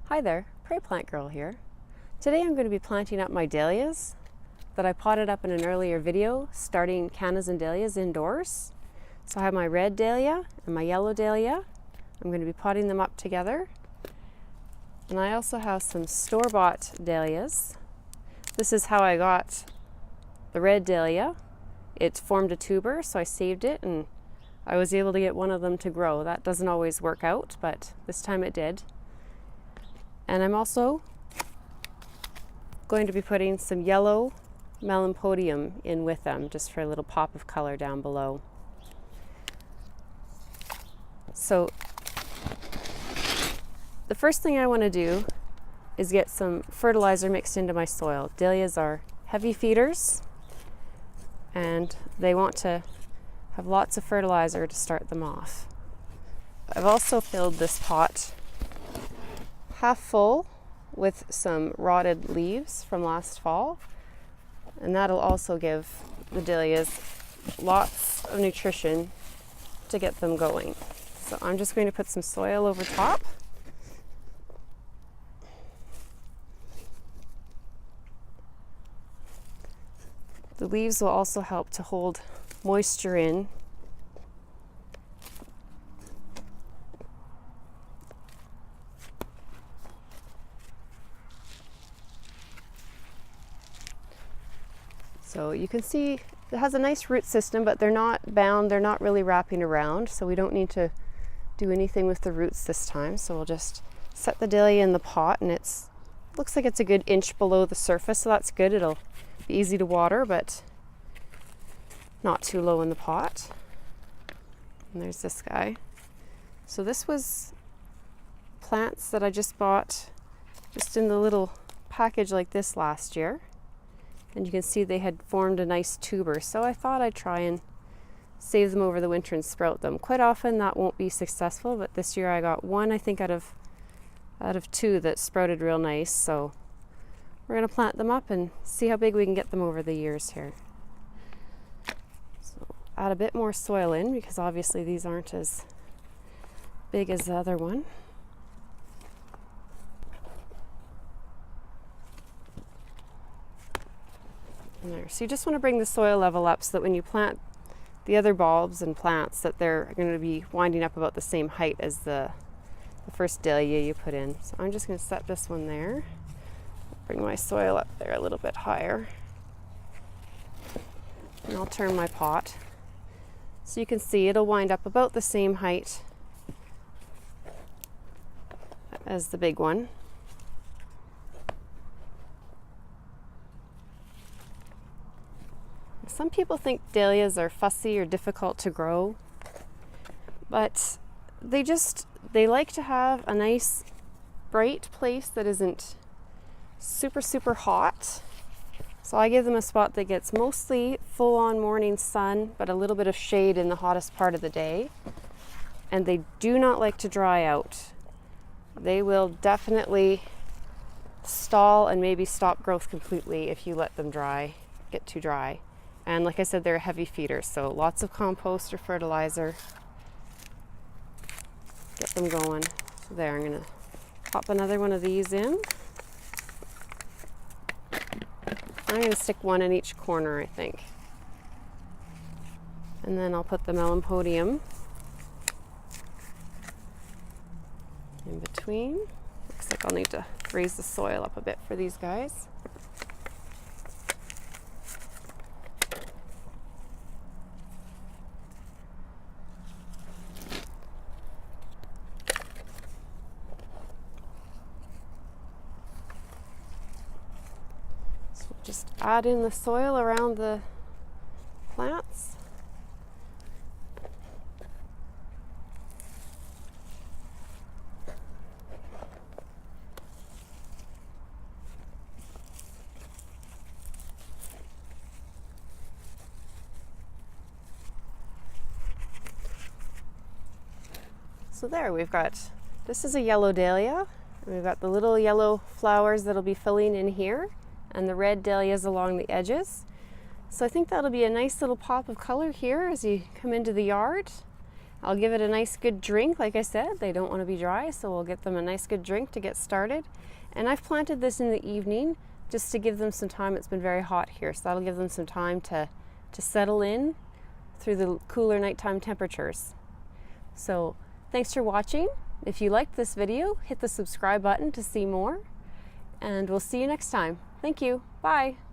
Hi there, Prairie Plantgirl here. Today I'm going to be planting up my dahlias that I potted up in an earlier video, starting cannas and dahlias indoors. So I have my red dahlia and my yellow dahlia. I'm going to be potting them up together. And I also have some store-bought dahlias. This is how I got the red dahlia. It formed a tuber, so I saved it and I was able to get one of them to grow. That doesn't always work out, but this time it did. And I'm also going to be putting some yellow melanospodium in with them, just for a little pop of color down below. So the first thing I want to do is get some fertilizer mixed into my soil. Dahlias are heavy feeders and they want to have lots of fertilizer to start them off. I've also filled this pot half full with some rotted leaves from last fall, and that'll also give the dahlias lots of nutrition to get them going. So I'm just going to put some soil over top. The leaves will also help to hold moisture in. So you can see it has a nice root system, but they're not bound, they're not really wrapping around, so we don't need to do anything with the roots this time. So we'll just set the dahlia in the pot, and looks like it's a good inch below the surface, so that's good. It'll be easy to water, but not too low in the pot. And there's this guy. So this was plants that I just bought just in the little package like this last year. And you can see they had formed a nice tuber, so I thought I'd try and save them over the winter and sprout them. Quite often that won't be successful, but this year I got one, I think, out of two that sprouted real nice. So we're going to plant them up and see how big we can get them over the years here. So add a bit more soil in, because obviously these aren't as big as the other one. There. So you just want to bring the soil level up so that when you plant the other bulbs and plants, that they're going to be winding up about the same height as the first dahlia you put in. So I'm just going to set this one there. Bring my soil up there a little bit higher. And I'll turn my pot. So you can see it'll wind up about the same height as the big one. Some people think dahlias are fussy or difficult to grow, but they like to have a nice bright place that isn't super hot. So I give them a spot that gets mostly full-on morning sun, but a little bit of shade in the hottest part of the day. And they do not like to dry out. They will definitely stall and maybe stop growth completely if you let them get too dry. And like I said, they're a heavy feeder, so lots of compost or fertilizer. Get them going. So there, I'm going to pop another one of these in. I'm going to stick one in each corner, I think. And then I'll put the melanospodium in between. Looks like I'll need to raise the soil up a bit for these guys. Just add in the soil around the plants. So there, this is a yellow dahlia. We've got the little yellow flowers that'll be filling in here, and the red dahlias along the edges. So I think that'll be a nice little pop of color here as you come into the yard. I'll give it a nice good drink. Like I said, they don't want to be dry, so we'll get them a nice good drink to get started. And I've planted this in the evening just to give them some time. It's been very hot here, so that'll give them some time to settle in through the cooler nighttime temperatures. So thanks for watching. If you liked this video, hit the subscribe button to see more, and we'll see you next time. Thank you. Bye.